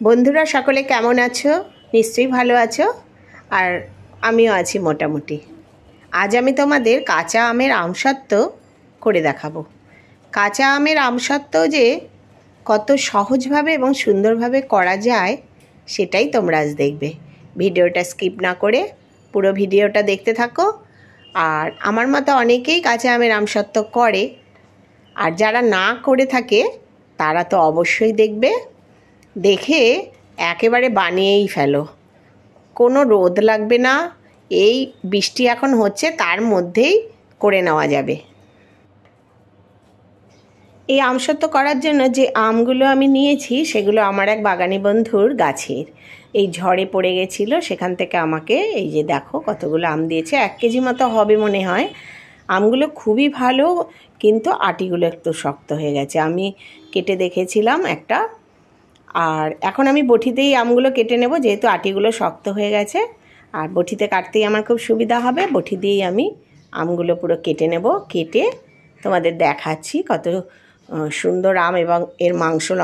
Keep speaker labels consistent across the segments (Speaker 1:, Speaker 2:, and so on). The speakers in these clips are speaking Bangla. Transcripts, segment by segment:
Speaker 1: বন্ধুরা সকলে কেমন আছো? নিশ্চয়ই ভালো আছো। আর আমিও আছি মোটামুটি। আজ আমি তোমাদের কাঁচা আমের আমসত্ত্ব করে দেখাবো। কাঁচা আমের আমসত্ত্ব যে কত সহজভাবে এবং সুন্দরভাবে করা যায় সেটাই তোমরা আজ দেখবে। ভিডিওটা স্কিপ না করে পুরো ভিডিওটা দেখতে থাকো। আর আমার মতো অনেকেই কাঁচা আমের আমসত্ত্ব করে, আর যারা না করে থাকে তারা তো অবশ্যই দেখবে, দেখে একেবারে বানিয়েই ফেলো। কোনো রোদ লাগবে না, এই বৃষ্টি এখন হচ্ছে তার মধ্যেই করে নেওয়া যাবে। এই আমসত্ত্ব করার জন্য যে আমগুলো আমি নিয়েছি সেগুলো আমার এক বাগানি বন্ধুর গাছের, এই ঝড়ে পড়ে গেছিলো, সেখান থেকে আমাকে এই যে দেখো কতগুলো আম দিয়েছে। 1 কেজি মতো হবে মনে হয়। আমগুলো খুবই ভালো, কিন্তু আটিগুলো একটু শক্ত হয়ে গেছে। আমি কেটে দেখেছিলাম একটা, আর এখন আমি বটিতেই আমগুলো কেটে নেব, যেহেতু আটিগুলো শক্ত হয়ে গেছে। আর বটিতে কাটতেই আমার খুব সুবিধা হবে। বটি দিয়েই আমি আমগুলো পুরো কেটে নেব। কেটে তোমাদের দেখাচ্ছি কত সুন্দর আম, এবং এর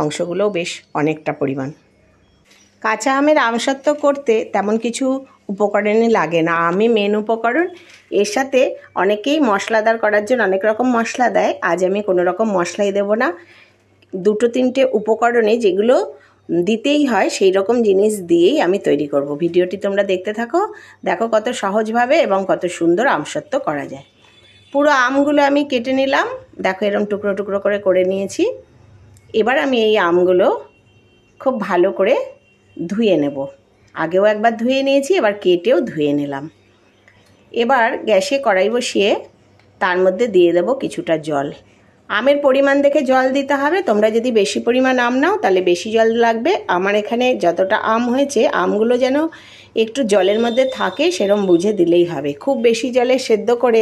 Speaker 1: অংশগুলোও বেশ অনেকটা পরিমাণ। কাঁচা আমের আমসত্ত্ব করতে তেমন কিছু উপকরণই লাগে না, আমি মেন উপকরণ। এর সাথে অনেকেই মশলাদার করার জন্য অনেক রকম মশলা দেয়, আজ আমি কোনো রকম মশলাই দেব না। 2-3টে উপকরণে যেগুলো দিতেই হয় সেই রকম জিনিস দিয়েই আমি তৈরি করব। ভিডিওটি তোমরা দেখতে থাকো, দেখো কত সহজভাবে এবং কত সুন্দর আমসত্ত্ব করা যায়। পুরো আমগুলো আমি কেটে নিলাম, দেখো এরকম টুকরো টুকরো করে নিয়েছি। এবার আমি এই আমগুলো খুব ভালো করে ধুয়ে নেব। আগেও একবার ধুয়ে নিয়েছি, এবার কেটেও ধুয়ে নিলাম। এবার গ্যাসে কড়াই বসিয়ে তার মধ্যে দিয়ে দেব কিছুটা জল। আমের পরিমাণ দেখে জল দিতে হবে। তোমরা যদি বেশি পরিমাণ আম নাও তাহলে বেশি জল লাগবে। আমার এখানে যতটা আম হয়েছে, আমগুলো যেন একটু জলের মধ্যে থাকে সেরকম বুঝে দিলেই হবে। খুব বেশি জলে সেদ্ধ করে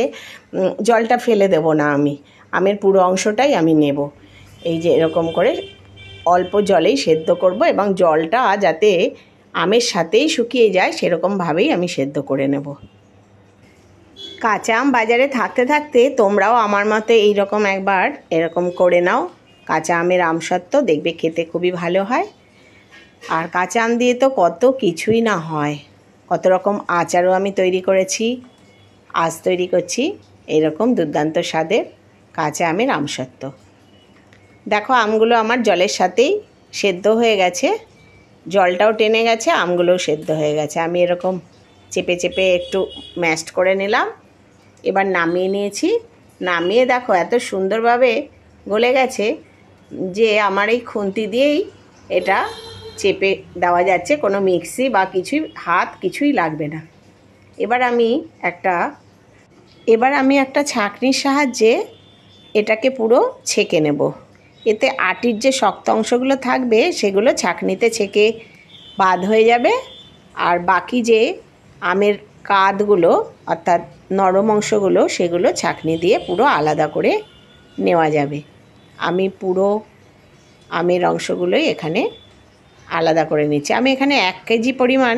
Speaker 1: জলটা ফেলে দেব না, আমি আমের পুরো অংশটাই আমি নেব। এই যে এরকম করে অল্প জলেই সেদ্ধ করব, এবং জলটা যাতে আমের সাথেই শুকিয়ে যায় সেরকমভাবেই আমি সেদ্ধ করে নেব। কাঁচা আম বাজারে থাকতে থাকতে তোমরাও আমার মতো এইরকম একবার এরকম করে নাও। কাঁচা আমের আমসত্ত্ব দেখবে খেতে খুবই ভালো হয়। আর কাঁচা আম দিয়ে তো কত কিছুই না হয়, কত রকম আচারও আমি তৈরি করেছি, আজ তৈরি করছি এরকম দুর্দান্ত স্বাদের কাঁচা আমের আমসত্ত্ব। দেখো আমগুলো আমার জলের সাথেই সেদ্ধ হয়ে গেছে, জলটাও টেনে গেছে, আমগুলোও সেদ্ধ হয়ে গেছে। আমি এরকম চেপে চেপে একটু ম্যাশড করে নিলাম। এবার নামিয়ে নিয়েছি। নামিয়ে দেখো এত সুন্দরভাবে গলে গেছে যে আমার এই খুন্তি দিয়েই এটা চেপে দেওয়া যাচ্ছে, কোনো মিক্সি বা কিছুই লাগবে না। এবার আমি একটা ছাঁকনির সাহায্যে এটাকে পুরো ছেঁকে নেব। এতে আটির যে শক্ত অংশগুলো থাকবে সেগুলো ছাঁকনিতে ছেঁকে বাদ হয়ে যাবে, আর বাকি যে আমের কাঁধগুলো অর্থাৎ নরম অংশগুলো সেগুলো ছাঁকনি দিয়ে পুরো আলাদা করে নেওয়া যাবে। আমি পুরো আমের অংশগুলোই এখানে আলাদা করে নিচ্ছি। আমি এখানে 1 কেজি পরিমাণ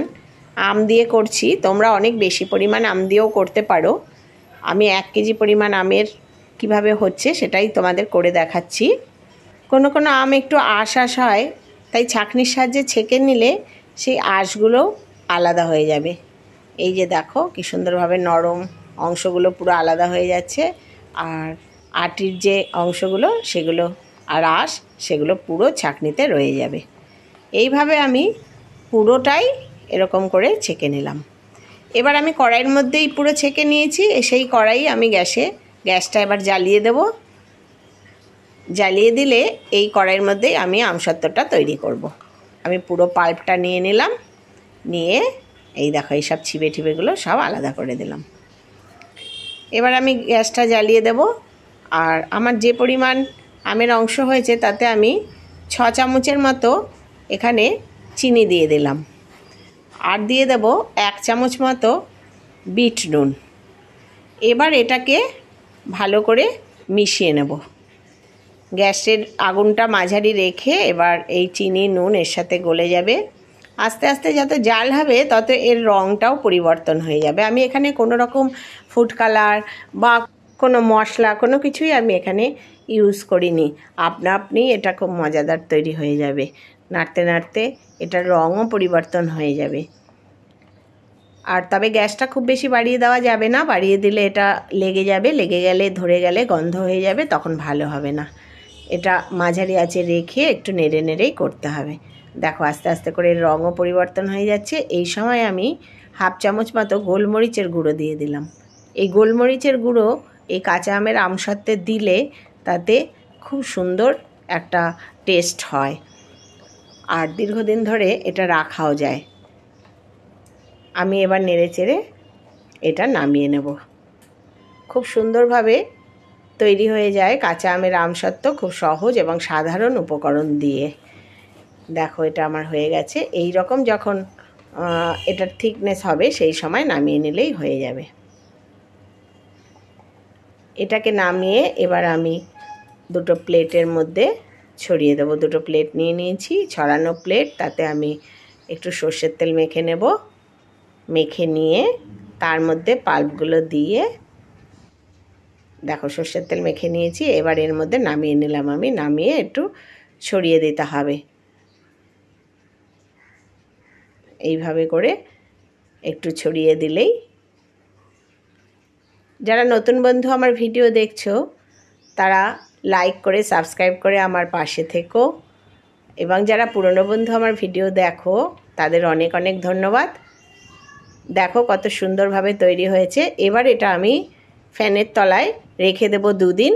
Speaker 1: আম দিয়ে করছি, তোমরা অনেক বেশি পরিমাণ আম দিয়েও করতে পারো। আমি 1 কেজি পরিমাণ আমের কিভাবে হচ্ছে সেটাই তোমাদের করে দেখাচ্ছি। কোনো কোনো আম একটু আঁশ হয়, তাই ছাঁকনির সাহায্যে ছেঁকে নিলে সেই আঁশগুলো আলাদা হয়ে যাবে। এই যে দেখো কি সুন্দরভাবে নরম অংশগুলো পুরো আলাদা হয়ে যাচ্ছে, আর আটির যে অংশগুলো সেগুলো আর আঁশ সেগুলো পুরো ছাঁকনিতে রয়ে যাবে। এইভাবে আমি পুরোটাই এরকম করে ছেঁকে নিলাম। এবার আমি কড়াইয়ের মধ্যেই পুরো ছেঁকে নিয়েছি। সেই কড়াই আমি গ্যাসটা এবার জ্বালিয়ে দেব। জ্বালিয়ে দিলে এই কড়াইয়ের মধ্যেই আমি আমসত্ত্বটা তৈরি করব। আমি পুরো পাল্পটা নিয়ে নিলাম, নিয়ে এই দেখো এইসব ছিপেগুলো সব আলাদা করে দিলাম। এবার আমি গ্যাসটা জ্বালিয়ে দেব। আর আমার যে পরিমাণ আমের অংশ হয়েছে তাতে আমি 6 চামচের মতো এখানে চিনি দিয়ে দিলাম, আর দিয়ে দেব 1 চামচ মতো বিট নুন। এবার এটাকে ভালো করে মিশিয়ে নেব। গ্যাসের আগুনটা মাঝারি রেখে এবার এই চিনি নুন এর সাথে গলে যাবে। আস্তে আস্তে যত জাল হবে তত এর রঙটাও পরিবর্তন হয়ে যাবে। আমি এখানে কোনো রকম ফুড কালার বা কোনো মশলা কোনো কিছুই আমি এখানে ইউজ করিনি। আপনা আপনি এটা খুব মজাদার তৈরি হয়ে যাবে। নাড়তে নাড়তে এটার রঙও পরিবর্তন হয়ে যাবে। আর তবে গ্যাসটা খুব বেশি বাড়িয়ে দেওয়া যাবে না, বাড়িয়ে দিলে এটা লেগে যাবে, লেগে গেলে ধরে গেলে গন্ধ হয়ে যাবে, তখন ভালো হবে না। এটা মাঝারি আঁচে রেখে একটু নেড়ে নেড়েই করতে হবে। দেখো আস্তে আস্তে করে এর রঙও পরিবর্তন হয়ে যাচ্ছে। এই সময় আমি হাফ চামচ মতো গোলমরিচের গুঁড়ো দিয়ে দিলাম। এই গোলমরিচের গুঁড়ো এই কাঁচা আমের আমসত্ত্বে দিলে তাতে খুব সুন্দর একটা টেস্ট হয়, আর দীর্ঘদিন ধরে এটা রাখাও যায়। আমি এবার নেড়ে চেড়ে এটা নামিয়ে নেব। খুব সুন্দরভাবে তৈরি হয়ে যায় কাঁচা আমের আমসত্ত্ব, খুব সহজ এবং সাধারণ উপকরণ দিয়ে। দেখো এটা আমার হয়ে গেছে। এই রকম যখন এটার থিকনেস হবে সেই সময় নামিয়ে নিলেই হয়ে যাবে। এটাকে নামিয়ে এবার আমি দুটো প্লেটের মধ্যে ছড়িয়ে দেবো। দুটো প্লেট নিয়ে নিয়েছি, ছড়ানো প্লেট, তাতে আমি একটু সর্ষের তেল মেখে নেব। মেখে নিয়ে তার মধ্যে পাল্পগুলো দিয়ে, দেখো সর্ষের তেল মেখে নিয়েছি, এবার এর মধ্যে নামিয়ে নিলাম। আমি নামিয়ে একটু ছড়িয়ে দিতে হবে। এইভাবে করে একটু ছড়িয়ে দিলেই, যারা নতুন বন্ধু আমার ভিডিও দেখছো তারা লাইক করে সাবস্ক্রাইব করে আমার পাশে থেকো, এবং যারা পুরনো বন্ধু আমার ভিডিও দেখো তাদের অনেক অনেক ধন্যবাদ। দেখো কত সুন্দরভাবে তৈরি হয়েছে। এবার এটা আমি ফ্যানের তলায় রেখে দেব 2 দিন,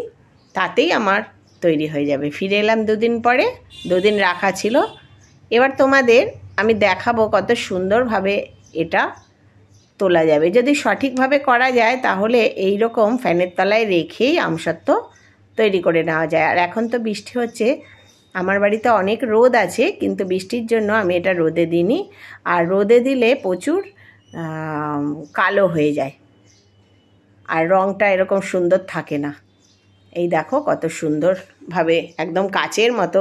Speaker 1: তাতেই আমার তৈরি হয়ে যাবে। ফিরে এলাম 2 দিন পরে, 2 দিন রাখা ছিল। এবার তোমাদের আমি দেখাবো কত সুন্দরভাবে এটা তোলা যাবে। যদি সঠিকভাবে করা যায় তাহলে এই রকম ফ্যানের তলায় রেখেই আমসত্ত্ব তৈরি করে নেওয়া যায়। আর এখন তো বৃষ্টি হচ্ছে, আমার বাড়িতে অনেক রোদ আছে, কিন্তু বৃষ্টির জন্য আমি এটা রোদে দিইনি। আর রোদে দিলে প্রচুর কালো হয়ে যায় আর রঙটা এরকম সুন্দর থাকে না। এই দেখো কত সুন্দরভাবে একদম কাচের মতো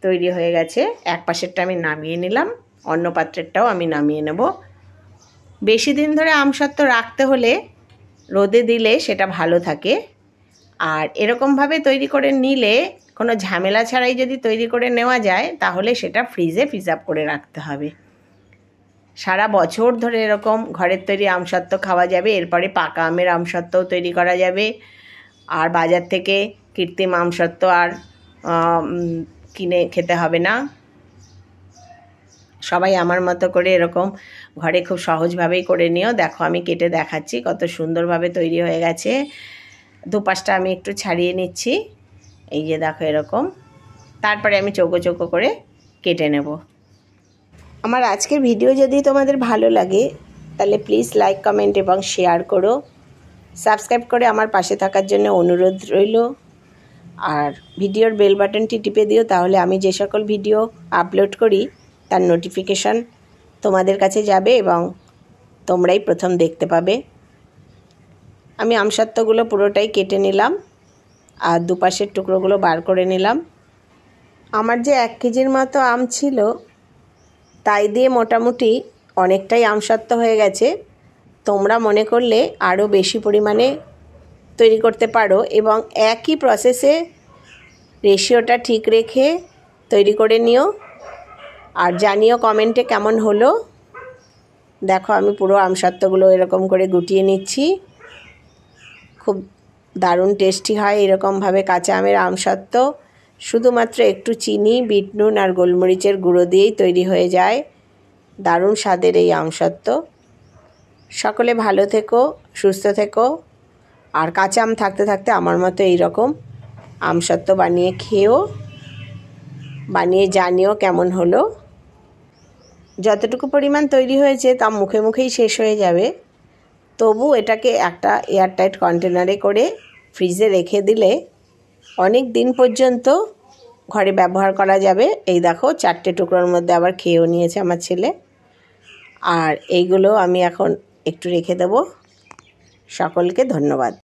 Speaker 1: তৈরি হয়ে গেছে। এক পাশেরটা আমি নামিয়ে নিলাম, অন্য পাত্রেরটাও আমি নামিয়ে নেব। বেশি দিন ধরে আমসত্ত্ব রাখতে হলে রোদে দিলে সেটা ভালো থাকে। আর এরকমভাবে তৈরি করে নিলে, কোনো ঝামেলা ছাড়াই যদি তৈরি করে নেওয়া যায়, তাহলে সেটা ফ্রিজে প্রিজার্ভ করে রাখতে হবে। সারা বছর ধরে এরকম ঘরের তৈরি আমসত্ত্ব খাওয়া যাবে। এরপরে পাকা আমের আমসত্ত্বও তৈরি করা যাবে। আর বাজার থেকে কৃত্রিম আমসত্ত্ব আর কিনে খেতে হবে না। সবাই আমার মতো করে এরকম ঘরে খুব সহজভাবেই করে নিও। দেখো আমি কেটে দেখাচ্ছি কত সুন্দরভাবে তৈরি হয়ে গেছে। দুপাশটা আমি একটু ছাড়িয়ে নিচ্ছি, এই যে দেখো এরকম। তারপরে আমি চৌকো চৌকো করে কেটে নেব। আমার আজকের ভিডিও যদি তোমাদের ভালো লাগে তাহলে প্লিজ লাইক, কমেন্ট এবং শেয়ার করো। সাবস্ক্রাইব করে আমার পাশে থাকার জন্য অনুরোধ রইল। আর ভিডিওর বেল বাটনটি টিপে দিও, তাহলে আমি যে সকল ভিডিও আপলোড করি তার নোটিফিকেশান তোমাদের কাছে যাবে এবং তোমরাই প্রথম দেখতে পাবে। আমি আমসত্ত্বগুলো পুরোটাই কেটে নিলাম আর দুপাশের টুকরোগুলো বার করে নিলাম। আমার যে 1 কেজির মতো আম ছিল, তাই দিয়ে মোটামুটি অনেকটাই আমসত্ত্ব হয়ে গেছে। তোমরা মনে করলে আরও বেশি পরিমাণে তৈরি করতে পারো এবং একই প্রসেসে রেশিওটা ঠিক রেখে তৈরি করে নিও। আর জানিও কমেন্টে কেমন হলো। দেখো আমি পুরো আমসত্ত্বগুলো এরকম করে গুটিয়ে নিচ্ছি। খুব দারুণ টেস্টি হয় এরকমভাবে কাঁচা আমের আমসত্ত্ব। শুধুমাত্র একটু চিনি, বিট নুন আর গোলমরিচের গুঁড়ো দিয়েই তৈরি হয়ে যায় দারুণ স্বাদের এই আমসত্ত্ব। সকলে ভালো থেকো, সুস্থ থেকো, আর কাঁচা আম থাকতে থাকতে আমার মতো এইরকম আমসত্ত্ব বানিয়ে খেও, বানিয়ে জানিও কেমন হলো। যতটুকু পরিমাণ তৈরি হয়েছে তা মুখে মুখেই শেষ হয়ে যাবে। তবু এটাকে একটা এয়ারটাইট কন্টেনারে করে ফ্রিজে রেখে দিলে অনেক দিন পর্যন্ত ঘরে ব্যবহার করা যাবে। এই দেখো 4টে টুকরোর মধ্যে আবার খেয়েও নিয়েছে আমার ছেলে। আর এইগুলো আমি এখন একটু রেখে দেব। সকলকে ধন্যবাদ।